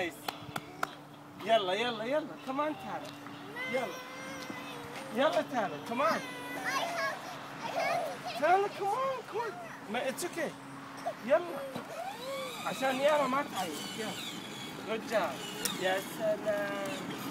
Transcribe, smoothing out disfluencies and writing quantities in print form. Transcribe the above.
نايس. يلا يلا يلا كمان تعال. يلا يلا تعال كمان. تعال كمان كمان. ما اتس اوكي. يلا عشان يارا ما تعيط. يلا رجال. يا سلام.